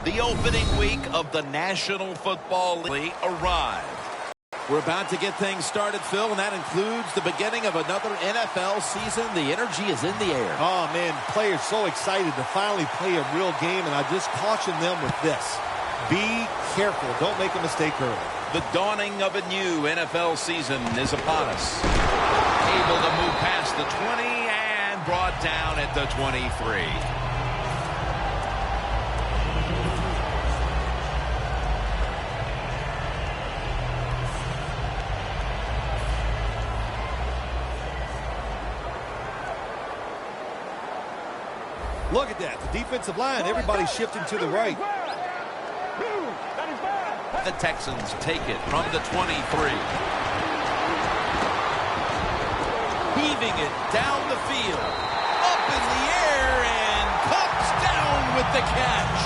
The opening week of the National Football League arrived. We're about to get things started, Phil, and that includes the beginning of another NFL season. The energy is in the air. Oh, man, players so excited to finally play a real game, and I just caution them with this. Be careful. Don't make a mistake early. The dawning of a new NFL season is upon us. Able to move past the 20 and brought down at the 23. Look at that. The defensive line, everybody's shifting to the right. The Texans take it from the 23. Heaving it down the field. Up in the air and comes down with the catch.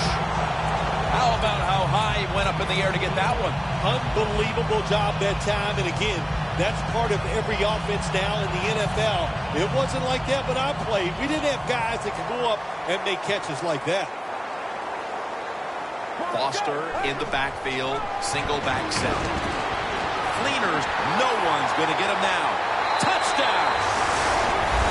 How about how high he went up in the air to get that one? Unbelievable job that time. And again, that's part of every offense now in the NFL. It wasn't like that when I played. We didn't have guys that could go up and make catches like that. Foster in the backfield, single back set. Fleeners, no one's going to get him now. Touchdown!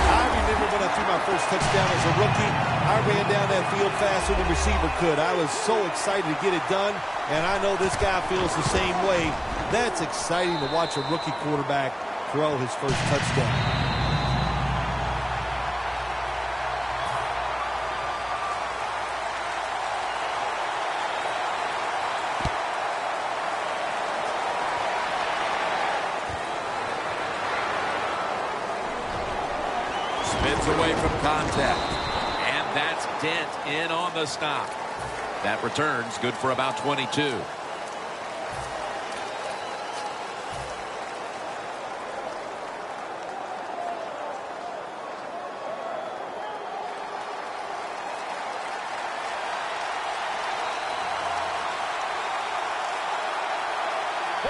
I remember when I threw my first touchdown as a rookie, I ran down that field faster than the receiver could. I was so excited to get it done, and I know this guy feels the same way. That's exciting to watch a rookie quarterback throw his first touchdown. Spins away from contact. And that's Dent in on the stop. That return's good for about 22.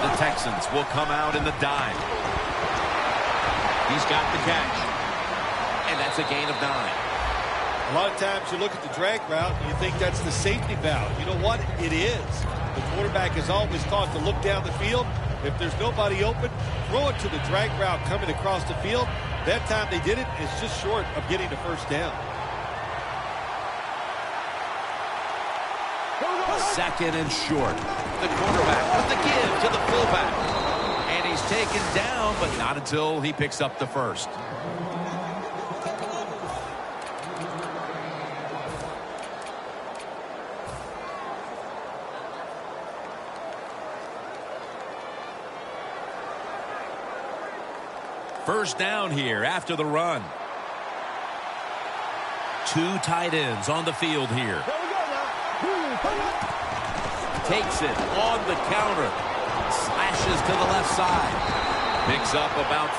The Texans will come out in the dime. He's got the catch. And that's a gain of 9. A lot of times you look at the drag route and you think that's the safety valve. You know what? It is. The quarterback is always taught to look down the field. If there's nobody open, throw it to the drag route coming across the field. That time they did it. It's just short of getting the first down. Second and short. The quarterback with the give to the fullback. And he's taken down, but not until he picks up the first. First down here after the run. 2 tight ends on the field here. Takes it on the counter. Slashes to the left side. Picks up about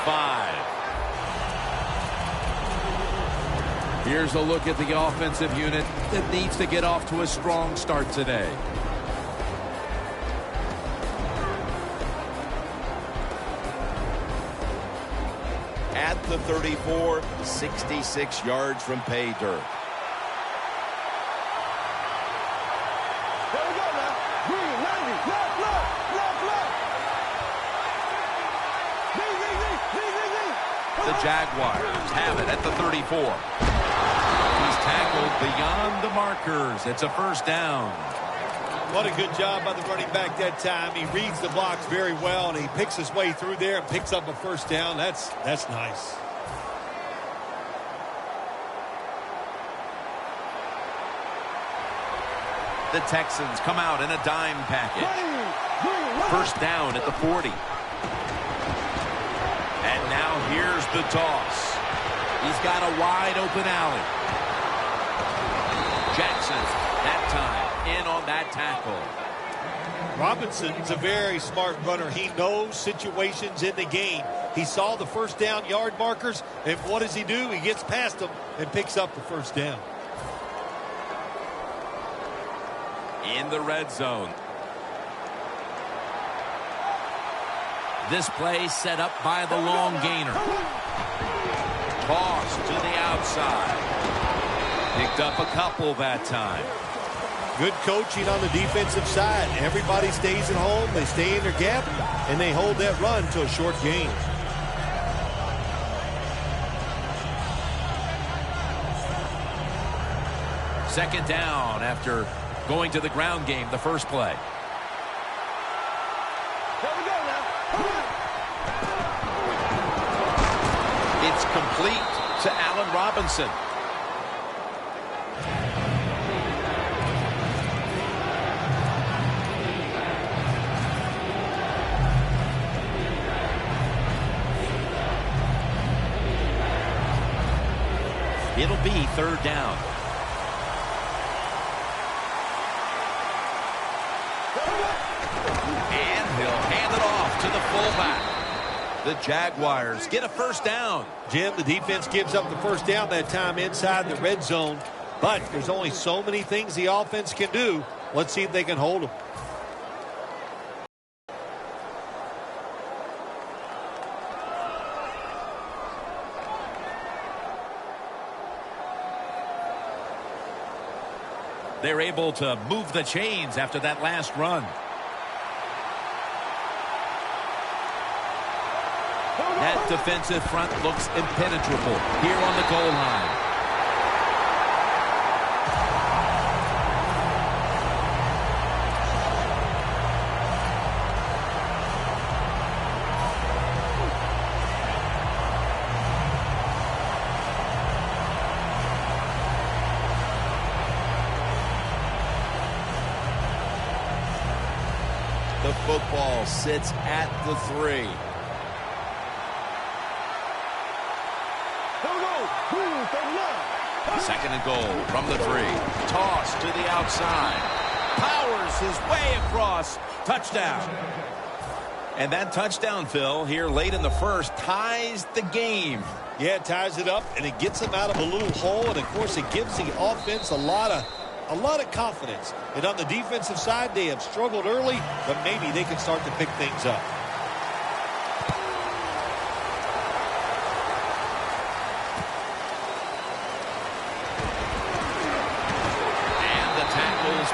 5. Here's a look at the offensive unit that needs to get off to a strong start today. At the 34, 66 yards from pay dirt. The Jaguars have it at the 34. He's tackled beyond the markers. It's a first down. What a good job by the running back that time. He reads the blocks very well, and he picks his way through there and picks up a first down. That's nice. The Texans come out in a dime package. First down at the 40. And now here's the toss. He's got a wide open alley. Jackson, that time, in on that tackle. Robinson's a very smart runner. He knows situations in the game. He saw the first down yard markers, and what does he do? He gets past them and picks up the first down. In the red zone. This play set up by the long gainer. Toss to the outside. Picked up a couple that time. Good coaching on the defensive side. Everybody stays at home. They stay in their gap, and they hold that run to a short gain. Second down after going to the ground game the first play. There we go now. It's complete to Allen Robinson. It'll be third down. And he'll hand it off to the fullback. The Jaguars get a first down. Jim, the defense gives up the first down that time inside the red zone. But there's only so many things the offense can do. Let's see if they can hold them. They're able to move the chains after that last run. That defensive front looks impenetrable here on the goal line. The football sits at the 3. Second and goal from the 3. Toss to the outside. Powers his way across. Touchdown. And that touchdown, Phil, here late in the first, ties the game. Yeah, it ties it up, and it gets them out of a little hole, and, of course, it gives the offense a lot of confidence. And on the defensive side, they have struggled early, but maybe they can start to pick things up.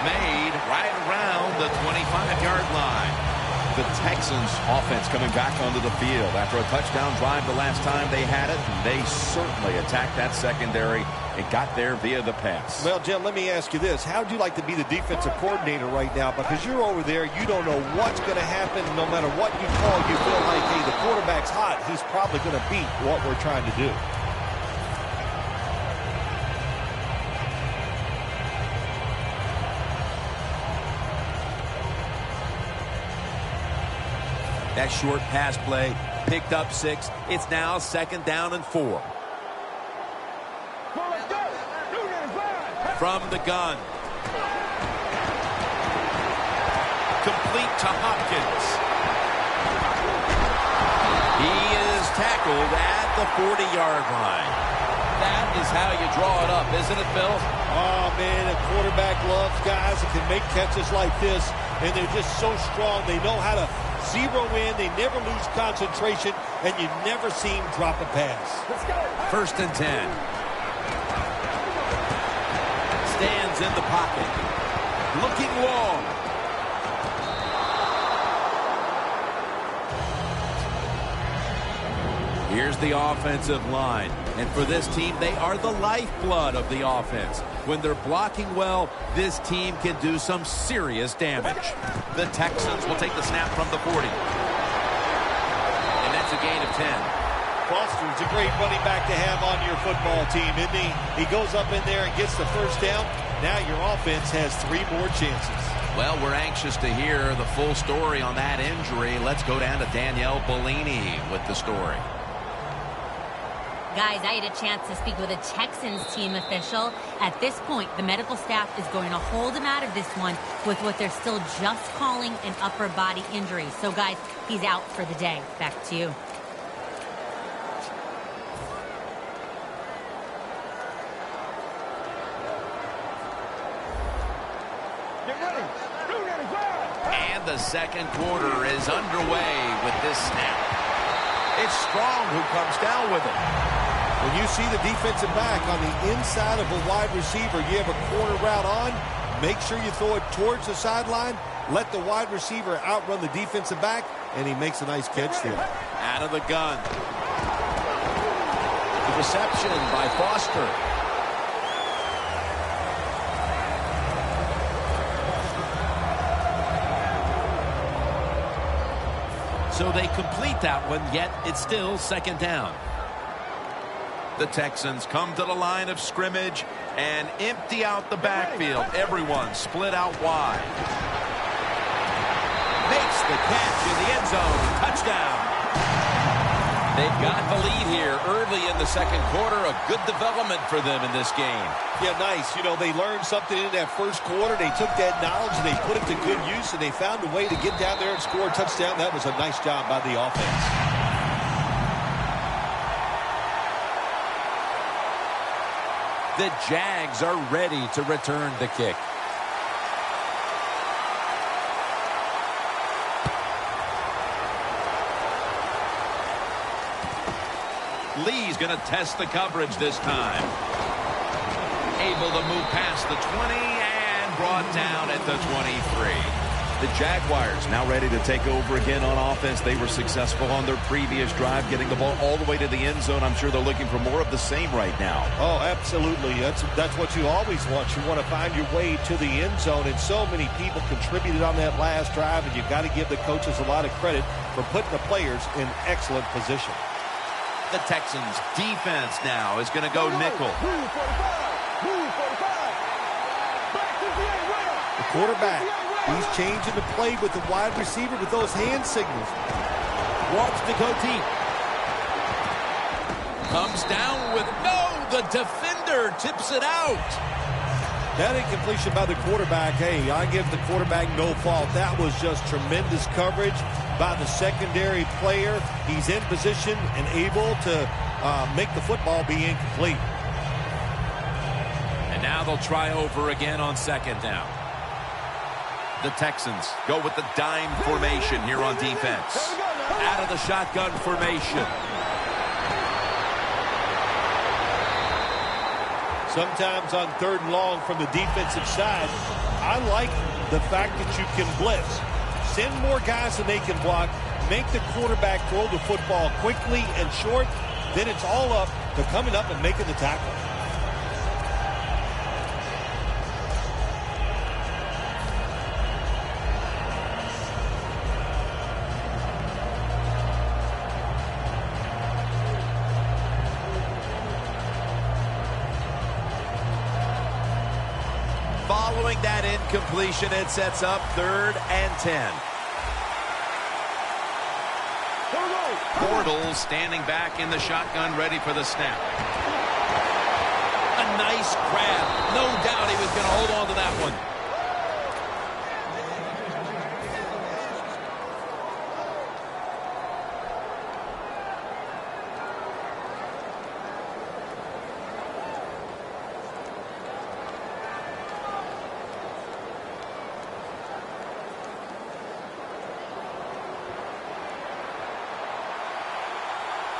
Made right around the 25-yard line. The Texans offense coming back onto the field after a touchdown drive the last time they had it. They certainly attacked that secondary and got there via the pass. Well, Jim, let me ask you this. How would you like to be the defensive coordinator right now? Because you're over there, you don't know what's going to happen. No matter what you call, you feel like, hey, the quarterback's hot. He's probably going to beat what we're trying to do. That short pass play picked up 6. It's now second down and 4. From the gun. Complete to Hopkins. He is tackled at the 40-yard line. That is how you draw it up, isn't it, Phil? Oh, man, a quarterback loves guys that can make catches like this, and they're just so strong. They know how to zero in. They never lose concentration, and you never see him drop a pass. Let's go. First and 10. Stands in the pocket. Looking long. Here's the offensive line. And for this team, they are the lifeblood of the offense. When they're blocking well, this team can do some serious damage. The Texans will take the snap from the 40. And that's a gain of 10. Foster's a great running back to have on your football team, isn't he? He goes up in there and gets the first down. Now your offense has 3 more chances. Well, we're anxious to hear the full story on that injury. Let's go down to Danielle Bellini with the story. Guys, I had a chance to speak with a Texans team official. At this point, the medical staff is going to hold him out of this one with what they're still just calling an upper body injury. So, guys, he's out for the day. Back to you. And the second quarter is underway with this snap. It's Strong who comes down with it. When you see the defensive back on the inside of a wide receiver, you have a corner route on, Make sure you throw it towards the sideline. Let the wide receiver outrun the defensive back, and he makes a nice catch there. Out of the gun. The reception by Foster. So they complete that one, yet it's still second down. The Texans come to the line of scrimmage and empty out the backfield. Everyone split out wide. Makes the catch in the end zone. Touchdown. They've got the lead here early in the second quarter. A good development for them in this game. Yeah, nice. You know, they learned something in that first quarter. They took that knowledge and they put it to good use, and they found a way to get down there and score a touchdown. That was a nice job by the offense. The Jags are ready to return the kick. Lee's going to test the coverage this time. Able to move past the 20 and brought down at the 23. The Jaguars now ready to take over again on offense. They were successful on their previous drive, getting the ball all the way to the end zone. I'm sure they're looking for more of the same right now. Oh, absolutely. That's what you always want. You want to find your way to the end zone, and so many people contributed on that last drive, and you've got to give the coaches a lot of credit for putting the players in excellent position. The Texans defense now is going to go nickel. The quarterback, he's changing the play with the wide receiver with those hand signals. Wants to go deep. Comes down with the defender tips it out. That incompletion by the quarterback, hey, I give the quarterback no fault. That was just tremendous coverage by the secondary player. He's in position and able to make the football be incomplete. And now they'll try over again on second down. The Texans go with the dime formation here on defense. Out of the shotgun formation. Sometimes on third and long from the defensive side, I like the fact that you can blitz. Send more guys than they can block. Make the quarterback throw the football quickly and short. Then it's all up to coming up and making the tackle. Following that incompletion, it sets up 3rd and 10. Bortles standing back in the shotgun, ready for the snap. A nice grab. No doubt he was going to hold on to that one.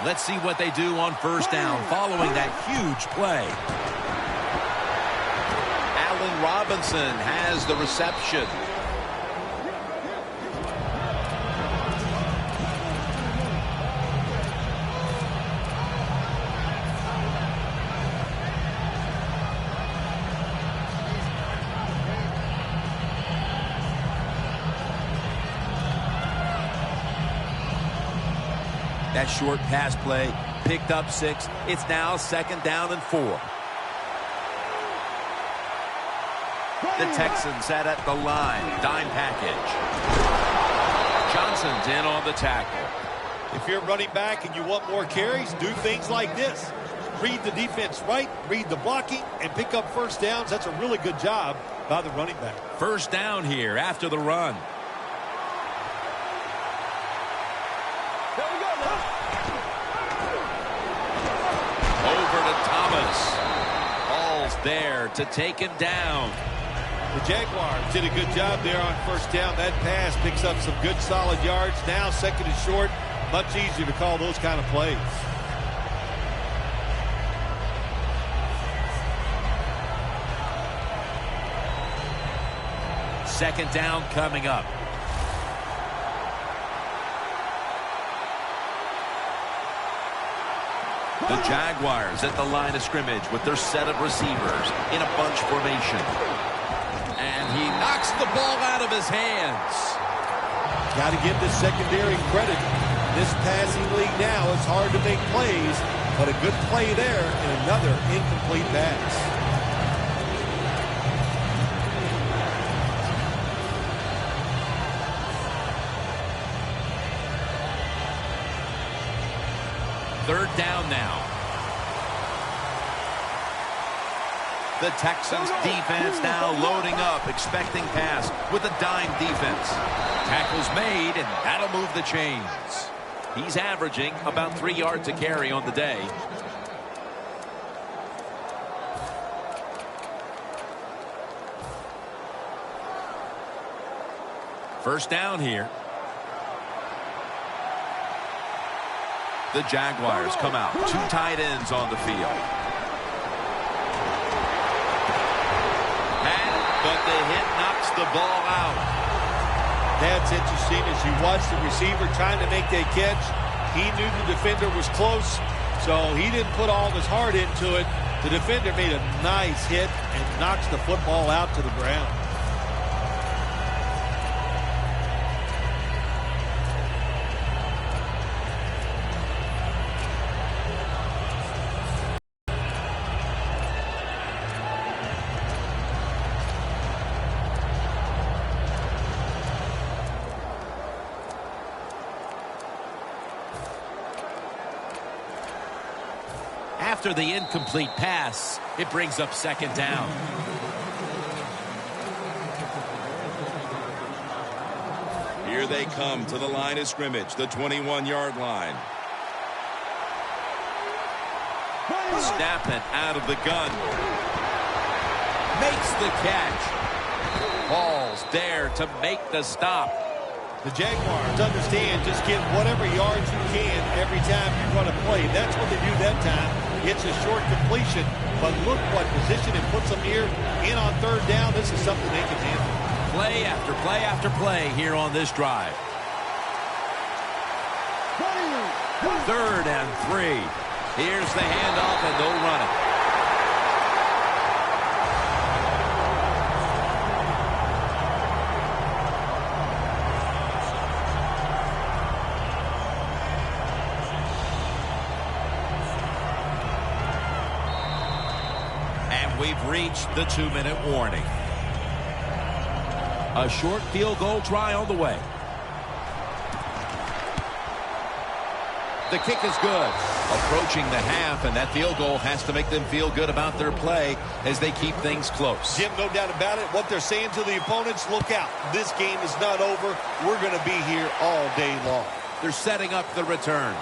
Let's see what they do on first down following that huge play. Allen Robinson has the reception. That short pass play picked up 6. It's now 2nd down and 4. The Texans set at the line. Dime package. Johnson's in on the tackle. If you're running back and you want more carries, do things like this. Read the defense right, read the blocking, and pick up first downs. That's a really good job by the running back. First down here after the run. There to take him down. The Jaguars did a good job there on first down. That pass picks up some good solid yards. Now 2nd and short. Much easier to call those kind of plays. second down coming up. The Jaguars at the line of scrimmage with their set of receivers in a bunch formation. And he knocks the ball out of his hands. Got to give the secondary credit. This passing league now, it's hard to make plays, but a good play there and another incomplete pass. Third down now. The Texans defense now loading up, expecting pass with a dime defense. Tackle's made, and that'll move the chains. He's averaging about 3 yards a carry on the day. First down here. The Jaguars come out. 2 tight ends on the field. But the hit knocks the ball out. That's interesting. As you watch the receiver trying to make that catch, he knew the defender was close, so he didn't put all his heart into it. The defender made a nice hit and knocks the football out to the ground. After the incomplete pass, it brings up second down. Here they come to the line of scrimmage, the 21-yard line. Snapping out of the gun. Makes the catch. Ball's there to make the stop. The Jaguars understand just get whatever yards you can every time you run a play. That's what they do that time. It's a short completion, but look what position it puts them here in on third down. This is something they can handle. Play after play after play here on this drive. 3rd and 3. Here's the handoff, and they'll run it. We've reached the 2-minute warning. A short field goal try on the way. The kick is good. Approaching the half, and that field goal has to make them feel good about their play as they keep things close. Jim, no doubt about it. What they're saying to the opponents, look out. This game is not over. We're going to be here all day long. They're setting up the return.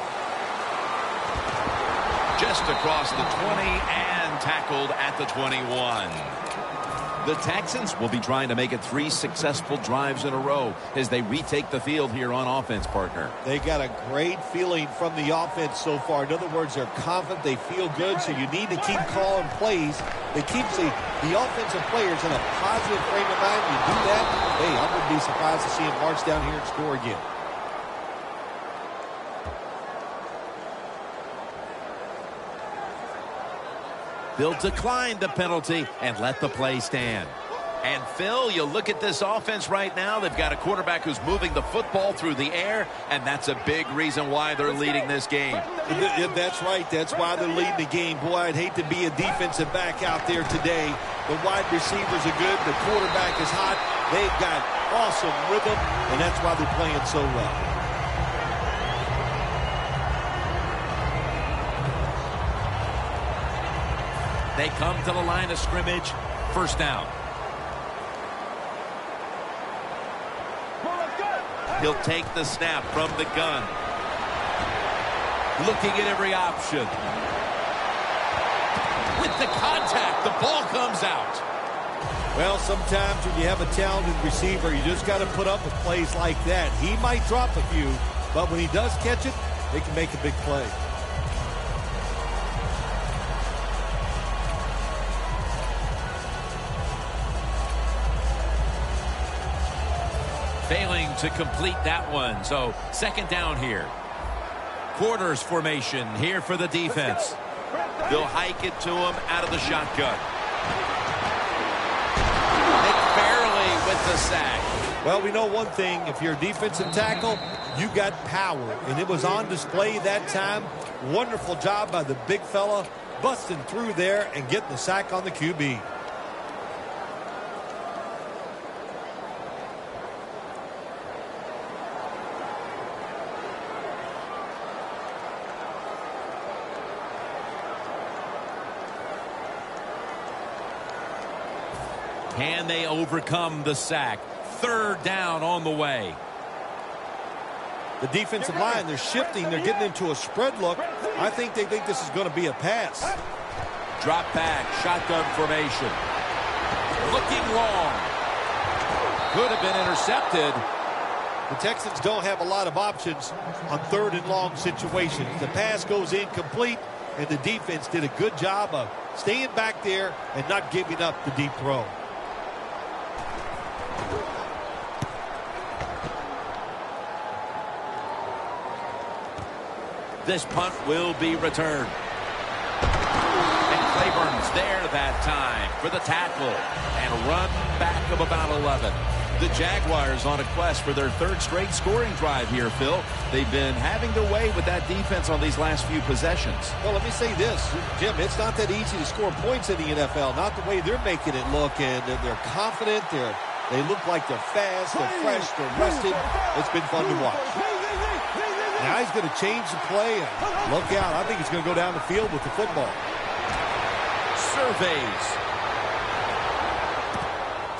Just across the 20 and tackled at the 21. The Texans will be trying to make it 3 successful drives in a row as they retake the field here on offense, partner. They got a great feeling from the offense so far. In other words, they're confident, they feel good, so you need to keep calling plays that keeps the offensive players in a positive frame of mind. You do that, hey, I wouldn't be surprised to see them march down here and score again. They'll decline the penalty and let the play stand. And, Phil, you look at this offense right now. They've got a quarterback who's moving the football through the air, and that's a big reason why they're leading this game. That's right. That's why they're leading the game. Boy, I'd hate to be a defensive back out there today. The wide receivers are good. The quarterback is hot. They've got awesome rhythm, and that's why they're playing so well. They come to the line of scrimmage. First down. He'll take the snap from the gun. Looking at every option. With the contact, the ball comes out. Well, sometimes when you have a talented receiver, you just got to put up with plays like that. He might drop a few, but when he does catch it, they can make a big play. Failing to complete that one. So second down here. Quarters formation here for the defense. They'll hike it to him out of the shotgun. Barely with the sack. Well, we know one thing. If you're a defensive tackle, you got power. And it was on display that time. Wonderful job by the big fella, busting through there and getting the sack on the QB. Can they overcome the sack? Third down on the way. The defensive line, they're shifting. They're getting into a spread look. I think they think this is going to be a pass. Drop back, shotgun formation. Looking long. Could have been intercepted. The Texans don't have a lot of options on third and long situations. The pass goes incomplete, and the defense did a good job of staying back there and not giving up the deep throw. This punt will be returned. And Clayborn's there that time for the tackle. And a run back of about 11. The Jaguars on a quest for their third straight scoring drive here, Phil. They've been having their way with that defense on these last few possessions. Well, let me say this, Jim, it's not that easy to score points in the NFL. Not the way they're making it look, and they're confident. They look like they're fast, they're fresh, they're rested. It's been fun to watch. Now he's going to change the play, and look out. I think he's going to go down the field with the football. Surveys.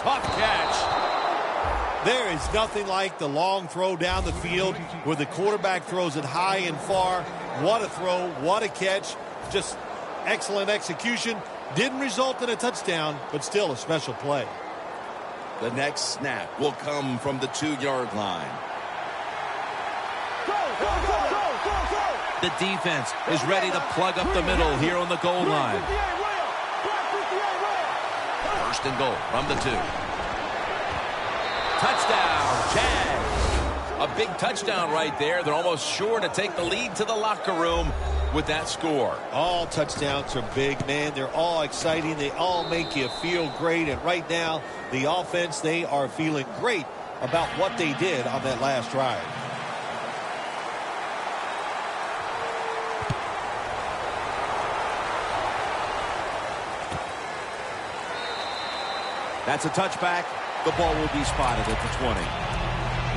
Tough catch. There is nothing like the long throw down the field where the quarterback throws it high and far. What a throw, what a catch. Just excellent execution. Didn't result in a touchdown, but still a special play. The next snap will come from the 2-yard line. The defense is ready to plug up the middle here on the goal line. First and goal from the 2. Touchdown, Jags. A big touchdown right there. They're almost sure to take the lead to the locker room with that score. All touchdowns are big, man. They're all exciting. They all make you feel great. And right now, the offense, they are feeling great about what they did on that last drive. That's a touchback. The ball will be spotted at the 20.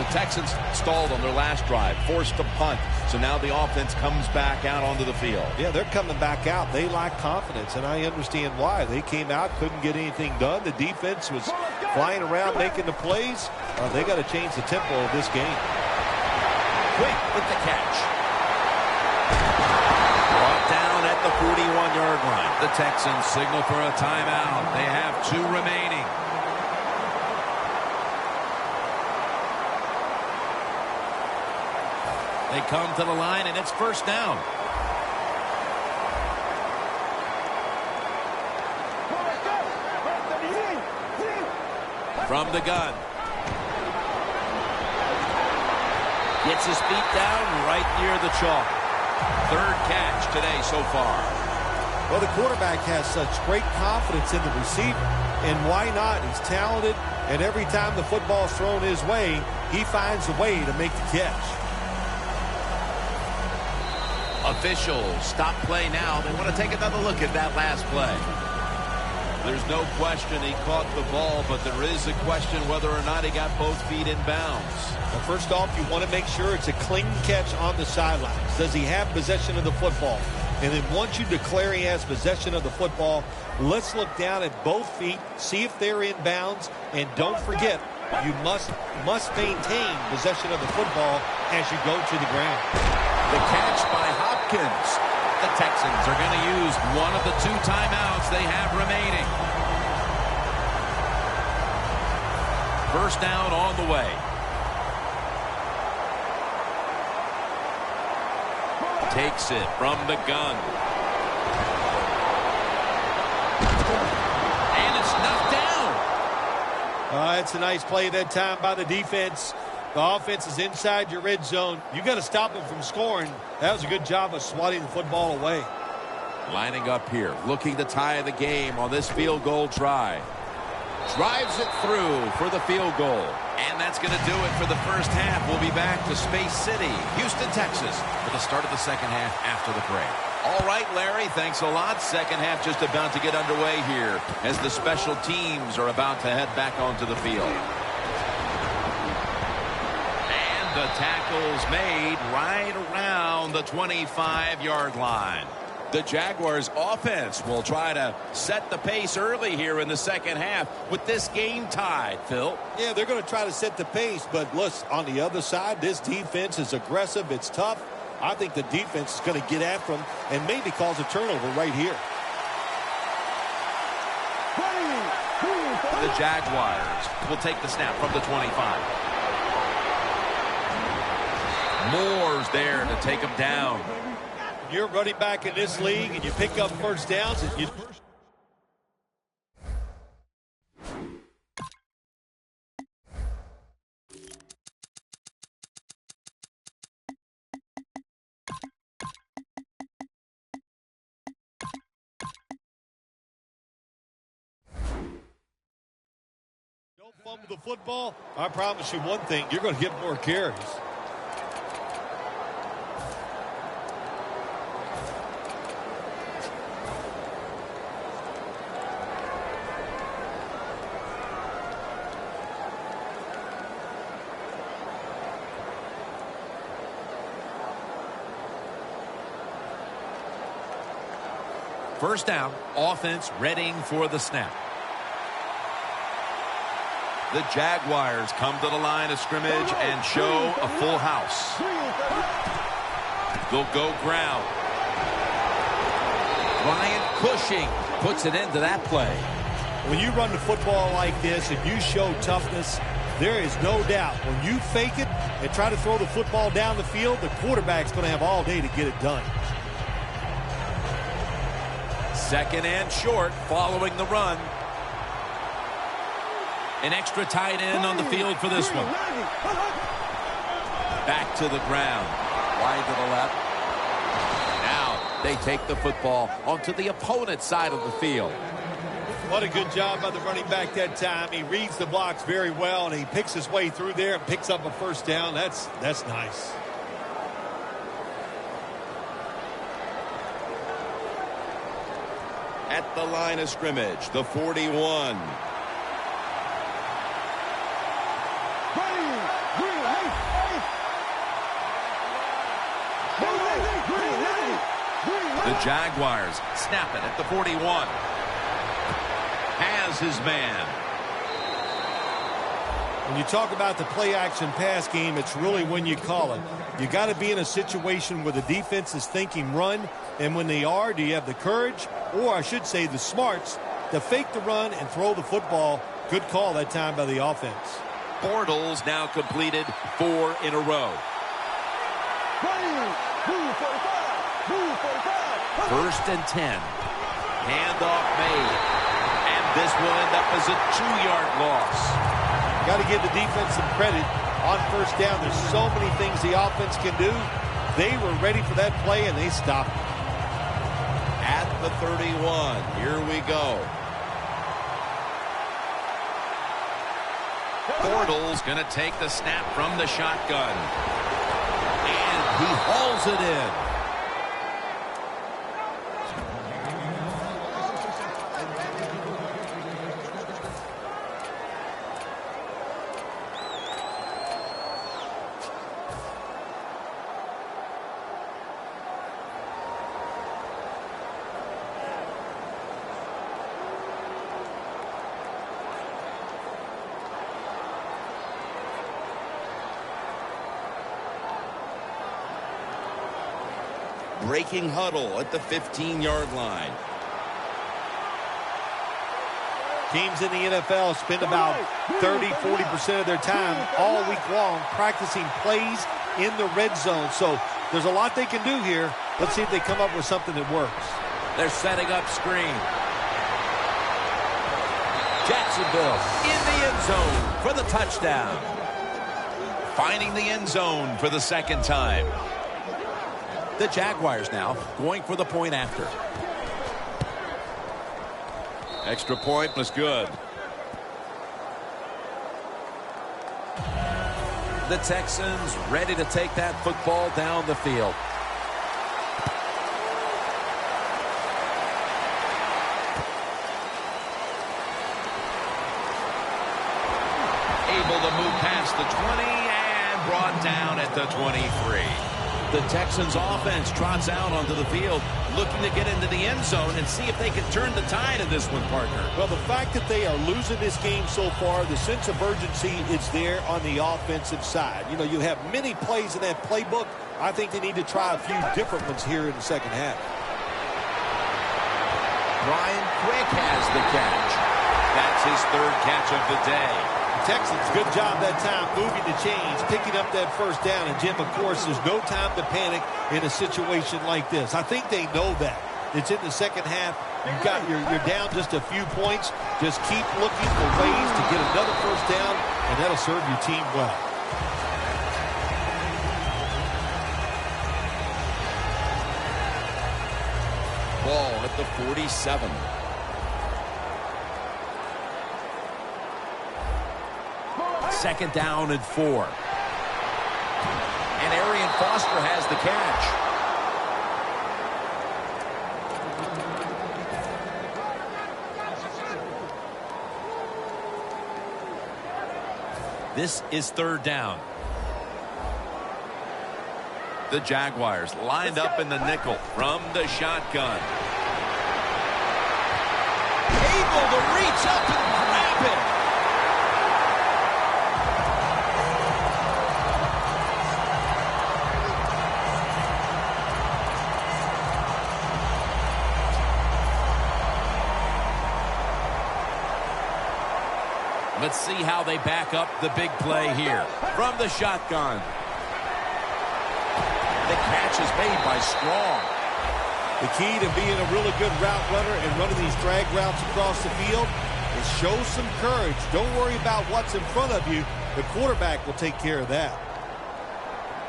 The Texans stalled on their last drive, forced to punt. So now the offense comes back out onto the field. Yeah, they're coming back out. They lack confidence, and I understand why. They came out, couldn't get anything done. The defense was flying around making the plays. They got to change the tempo of this game. Quick with the catch. Brought down at the 41-yard line. The Texans signal for a timeout. They have 2 remaining. They come to the line, and it's first down. From the gun. Gets his feet down right near the chalk. Third catch today so far. Well, the quarterback has such great confidence in the receiver. And why not? He's talented, and every time the football's thrown his way, he finds a way to make the catch. Officials stop play now. They want to take another look at that last play. There's no question he caught the ball, but there is a question whether or not he got both feet in bounds. Well, first off, you want to make sure it's a clean catch on the sidelines. Does he have possession of the football? And then once you declare he has possession of the football, let's look down at both feet, see if they're in bounds, and don't forget, you must maintain possession of the football as you go to the ground. The catch by Hopkins. The Texans are going to use one of the 2 timeouts they have remaining. First down on the way. Takes it from the gun. And it's knocked down. That's a nice play that time by the defense. The offense is inside your red zone. You got to stop them from scoring. That was a good job of swatting the football away. Lining up here, looking to tie the game on this field goal try. Drives it through for the field goal. And that's going to do it for the first half. We'll be back to Space City, Houston, Texas, for the start of the second half after the break. All right, Larry, thanks a lot. Second half just about to get underway here as the special teams are about to head back onto the field. And the tackle's made right around the 25-yard line. The Jaguars offense will try to set the pace early here in the second half with this game tied, Phil. Yeah, they're going to try to set the pace, but look, on the other side, this defense is aggressive. It's tough. I think the defense is going to get after them and maybe cause a turnover right here. The Jaguars will take the snap from the 25. Moore's there to take him down. You're running back in this league and you pick up first downs. And don't fumble the football. I promise you one thing, you're going to get more carries. First down, offense readying for the snap. The Jaguars come to the line of scrimmage and show a full house. They'll go ground. Ryan Cushing puts it into that play. When you run the football like this and you show toughness, there is no doubt when you fake it and try to throw the football down the field, the quarterback's going to have all day to get it done. Second and short following the run. An extra tight end on the field for this one. Back to the ground. Wide to the left. Now they take the football onto the opponent's side of the field. What a good job by the running back that time. He reads the blocks very well, and he picks his way through there and picks up a first down. That's nice. At the line of scrimmage, the 41. The Jaguars snap it at the 41. Has his man. When you talk about the play-action pass game, it's really when you call it. You got to be in a situation where the defense is thinking run, and when they are, do you have the courage, or I should say the smarts, to fake the run and throw the football? Good call that time by the offense. Bortles now completed 4 in a row. First and 10. Handoff made. And this will end up as a 2-yard loss. Got to give the defense some credit on first down. There's so many things the offense can do. They were ready for that play, and they stopped it. At the 31, here we go. Bortles going to take the snap from the shotgun. And he hauls it in. Breaking huddle at the 15-yard line. Teams in the NFL spend about 30-40% of their time all week long practicing plays in the red zone. So there's a lot they can do here. Let's see if they come up with something that works. They're setting up screen. Jacksonville in the end zone for the touchdown. Finding the end zone for the second time. The Jaguars now going for the point after. Extra point was good. The Texans ready to take that football down the field. Able to move past the 20 and brought down at the 23. The Texans offense trots out onto the field, looking to get into the end zone and see if they can turn the tide in this one, partner. Well, the fact that they are losing this game so far, the sense of urgency is there on the offensive side. You know, you have many plays in that playbook. I think they need to try a few different ones here in the second half. Brian Quick has the catch. That's his third catch of the day. Texans, good job that time moving the chains, picking up that first down. And, Jim, of course, there's no time to panic in a situation like this. I think they know that. It's in the second half. You're down just a few points. Just keep looking for ways to get another first down, and that'll serve your team well. Ball at the 47. Second down and 4. And Arian Foster has the catch. This is third down. The Jaguars lined up in the nickel from the shotgun. Able to reach up and grab it. Let's see how they back up the big play here. From the shotgun. The catch is made by Strong. The key to being a really good route runner and running these drag routes across the field is show some courage. Don't worry about what's in front of you. The quarterback will take care of that.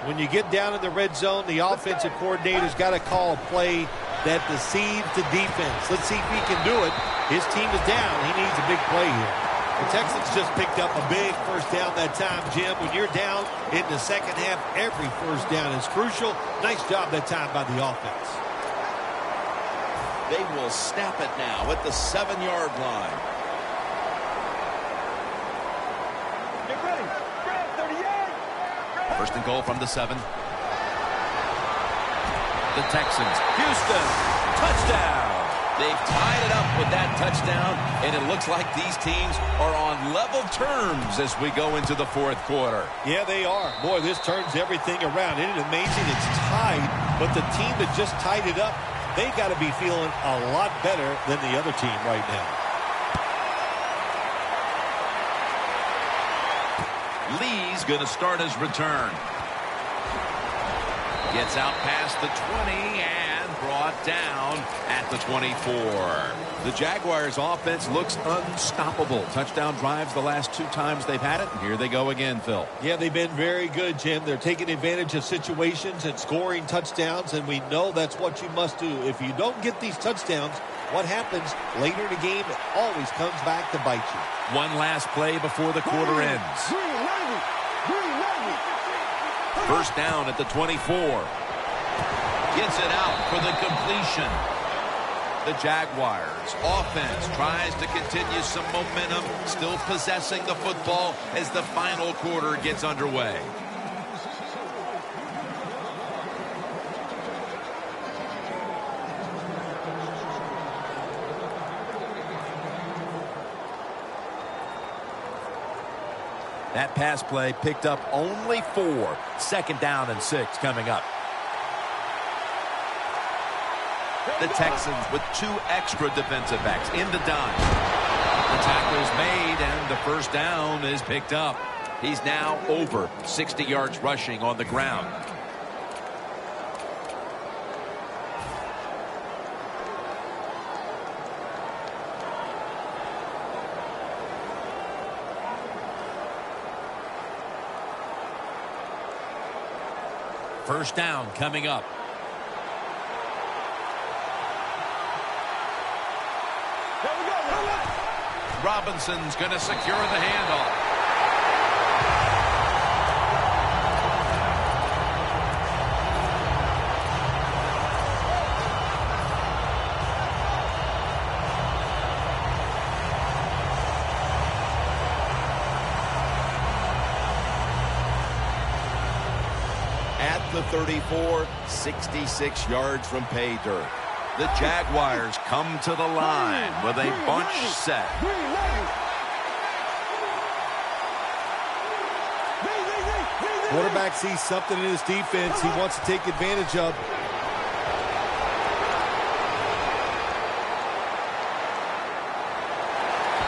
When you get down in the red zone, the offensive coordinator's got to call a play that deceives the defense. Let's see if he can do it. His team is down. He needs a big play here. The Texans just picked up a big first down that time, Jim. When you're down in the second half, every first down is crucial. Nice job that time by the offense. They will snap it now at the 7-yard line. Get ready. Grab 38. First and goal from the 7. The Texans, Houston, touchdown. They've tied it up with that touchdown, and it looks like these teams are on level terms as we go into the fourth quarter. Yeah, they are. Boy, this turns everything around. Isn't it amazing? It's tied, but the team that just tied it up, they got to be feeling a lot better than the other team right now. Lee's going to start his return. Gets out past the 20 and brought down at the 24. The Jaguars offense looks unstoppable. Touchdown drives the last 2 times they've had it. And here they go again, Phil. Yeah, they've been very good, Jim. They're taking advantage of situations and scoring touchdowns, and we know that's what you must do. If you don't get these touchdowns, what happens later in the game, it always comes back to bite you. One last play before the quarter ends. First down at the 24. Gets it out for the completion. The Jaguars offense tries to continue some momentum, still possessing the football as the final quarter gets underway. That pass play picked up only 4. Second down and 6 coming up. The Texans with 2 extra defensive backs in the dime. The tackle is made and the first down is picked up. He's now over 60 yards rushing on the ground. First down coming up. Robinson's going to secure the handoff. At the 34, 66 yards from pay dirt. The Jaguars come to the line with a bunch set. Quarterback sees something in his defense he wants to take advantage of.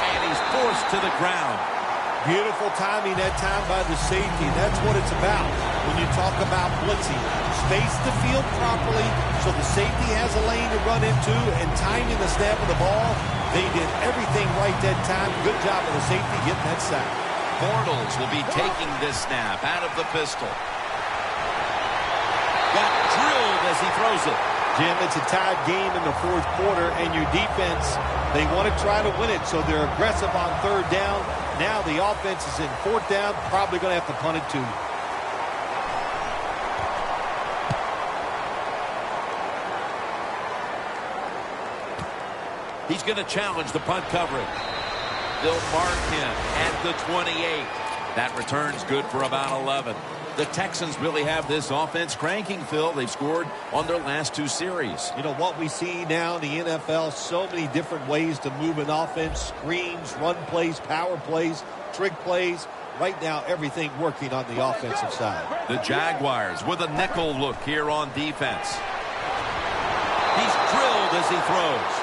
And he's forced to the ground. Beautiful timing that time by the safety. That's what it's about when you talk about blitzing. Space the field properly so the safety has a lane to run into, and timing the snap of the ball. They did everything right that time. Good job of the safety getting that sack. Bortles will be taking this snap out of the pistol. Got drilled as he throws it. Jim, it's a tied game in the fourth quarter, and your defense, they want to try to win it, so they're aggressive on third down. Now the offense is in fourth down, probably going to have to punt it too. He's going to challenge the punt coverage. They'll mark him at the 28. That return's good for about 11. The Texans really have this offense cranking, Phil. They've scored on their last two series. You know what we see now in the NFL, so many different ways to move an offense. Screens, run plays, power plays, trick plays. Right now, everything working on the offensive side. The Jaguars with a nickel look here on defense. He's drilled as he throws.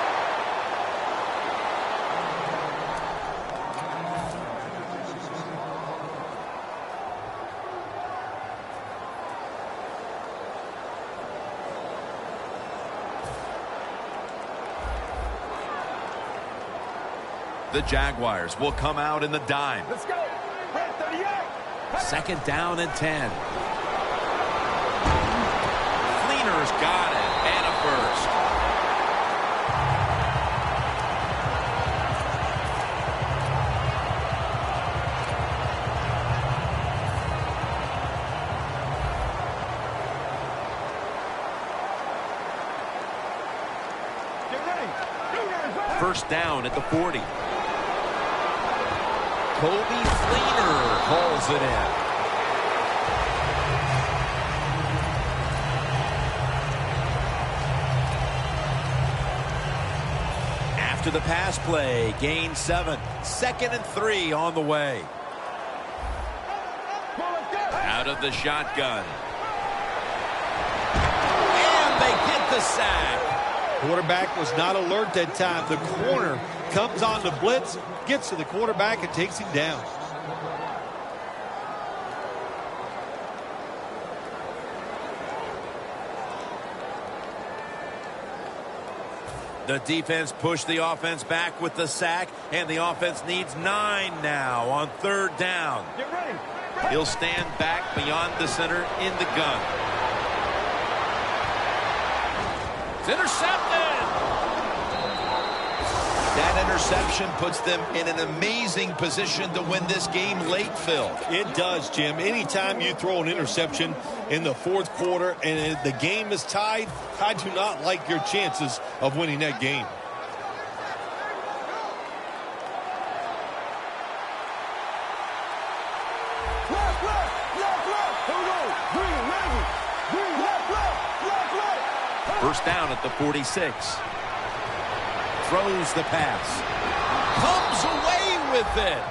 The Jaguars will come out in the dime. Let's go. Red 38. Second down and 10. Fleener's got it. And a first. Get ready. First down at the 40. Kobe Fleener calls it in. After the pass play, gain 7. 2nd and 3 on the way. Out of the shotgun. And they get the sack. Quarterback was not alert that time. The corner comes on the blitz, gets to the quarterback, and takes him down. The defense pushed the offense back with the sack, and the offense needs 9 now on third down. Get ready. He'll stand back beyond the center in the gun. It's intercepted. That interception puts them in an amazing position to win this game late, Phil. It does, Jim. Anytime you throw an interception in the fourth quarter and the game is tied, I do not like your chances of winning that game. Left, left, left, left. Here we go. Green, Navy. Green, left, left, left, left. First down at the 46. Throws the pass. Comes away with it.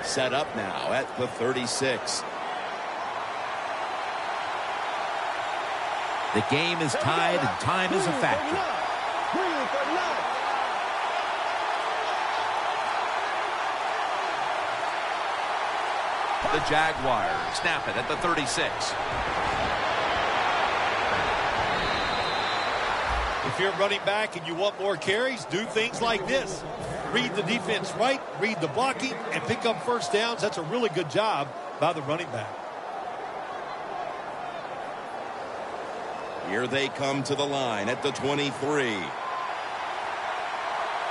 Set up now at the 36. The game is tied and time is a factor. Green, 39. The Jaguars snap it at the 36. If you're running back and you want more carries, do things like this. Read the defense right, read the blocking, and pick up first downs. That's a really good job by the running back. Here they come to the line at the 23.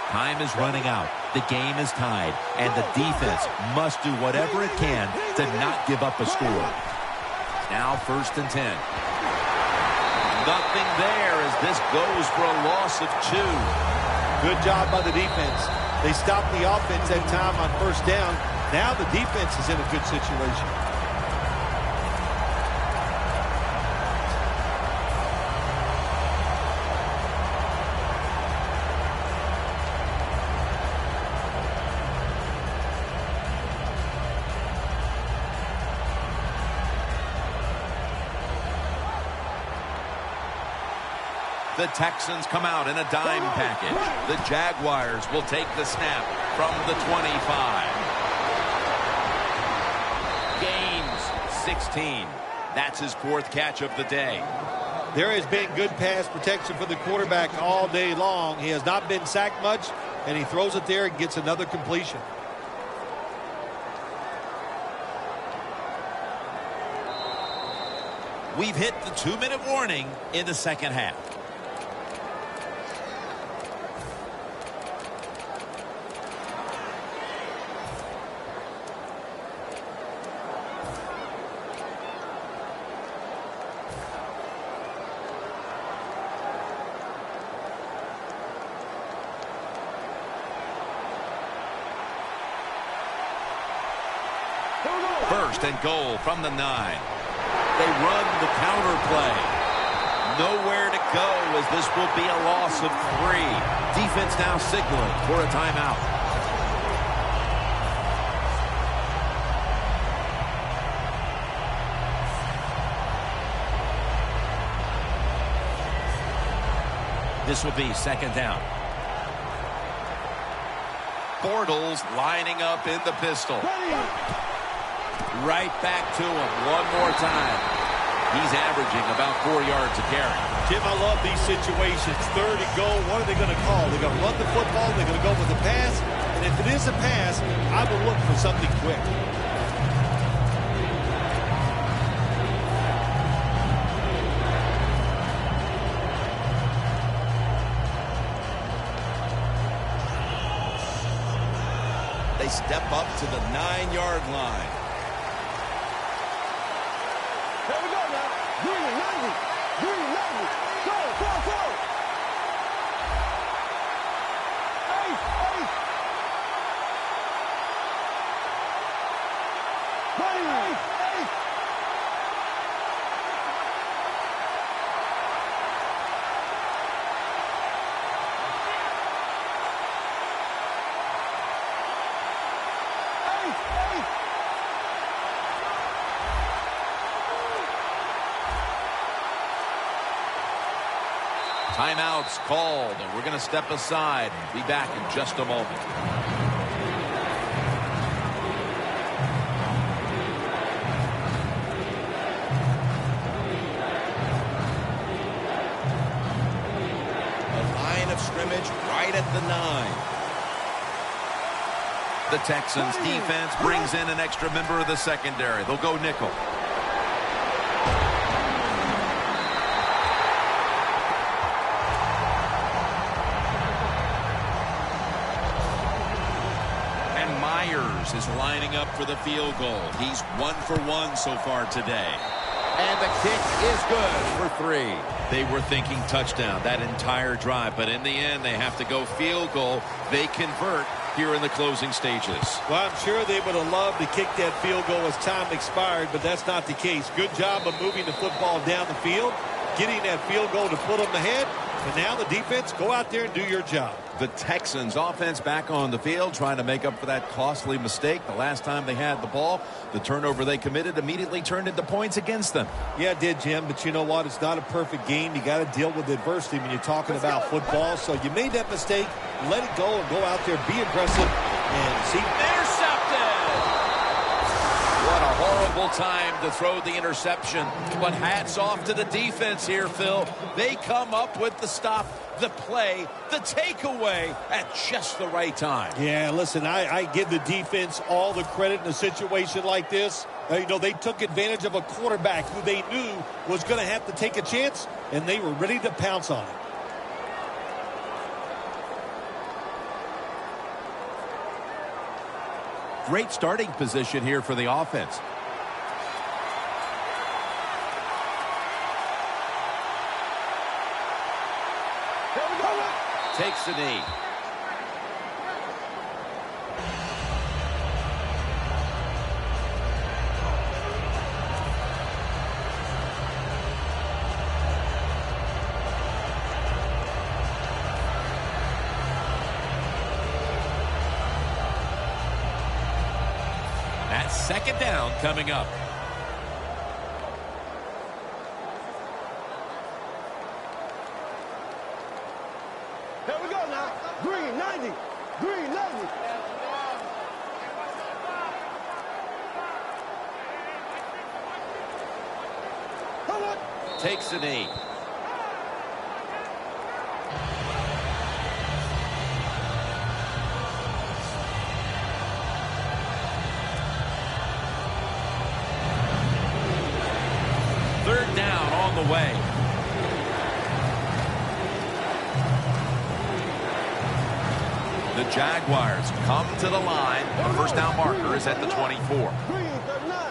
Time is running out. The game is tied, and the defense must do whatever it can to not give up a score. Now 1st and 10. Nothing there as this goes for a loss of 2. Good job by the defense. They stopped the offense that time on 1st down. Now the defense is in a good situation. The Texans come out in a dime package. The Jaguars will take the snap from the 25. Gains 16. That's his 4th catch of the day. There has been good pass protection for the quarterback all day long. He has not been sacked much, and he throws it there and gets another completion. We've hit the 2-minute warning in the 2nd half. First and goal from the 9. They run the counter play. Nowhere to go as this will be a loss of 3. Defense now signaling for a timeout. This will be 2nd down. Bortles lining up in the pistol. Right back to him one more time. He's averaging about 4 yards a carry. Jim, I love these situations. 3rd and goal. What are they going to call? They're going to run the football. They're going to go with a pass. And if it is a pass, I will look for something quick. They step up to the 9-yard line. Here we go now. Green, Navy. Green, Navy. Go, go, go. Ace, ace. Ready, ace, ace. Timeouts called, and we're going to step aside and be back in just a moment. A line of scrimmage right at the 9. The Texans defense brings in an extra member of the secondary. They'll go nickel. Is lining up for the field goal. He's 1 for 1 so far today. And the kick is good for 3. They were thinking touchdown that entire drive, but in the end, they have to go field goal. They convert here in the closing stages. Well, I'm sure they would have loved to kick that field goal as time expired, but that's not the case. Good job of moving the football down the field, getting that field goal to put them ahead, and now the defense, go out there and do your job. The Texans offense back on the field trying to make up for that costly mistake the last time they had the ball. The turnover they committed immediately turned into points against them. Yeah, it did, Jim, but you know what? It's not a perfect game. You got to deal with adversity when you're talking about football. So you made that mistake. Let it go and go out there, be aggressive, and see. Intercepted! What a horrible Ample time to throw the interception. But hats off to the defense here, Phil. They come up with the stop, the play, the takeaway at just the right time. Yeah, listen, I give the defense all the credit in a situation like this. They took advantage of a quarterback who they knew was going to have to take a chance, and they were ready to pounce on it. Great starting position here for the offense. Takes the knee. That's second down coming up. Here we go now. Green 90. Green 90. Takes the knee. Third down on the way. The Jaguars come to the line. The first down marker is at the 24. Green 39.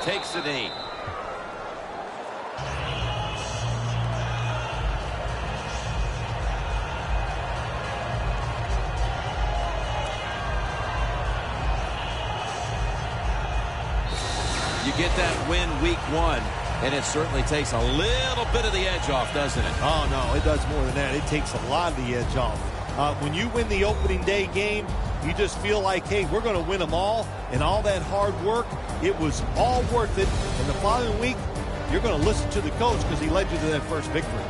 Takes the knee. You get that win week 1, and it certainly takes a little bit of the edge off, doesn't it? Oh, no, it does more than that. It takes a lot of the edge off. When you win the opening day game, you just feel like, hey, we're going to win them all, and all that hard work, it was all worth it. And the following week, you're going to listen to the coach because he led you to that first victory.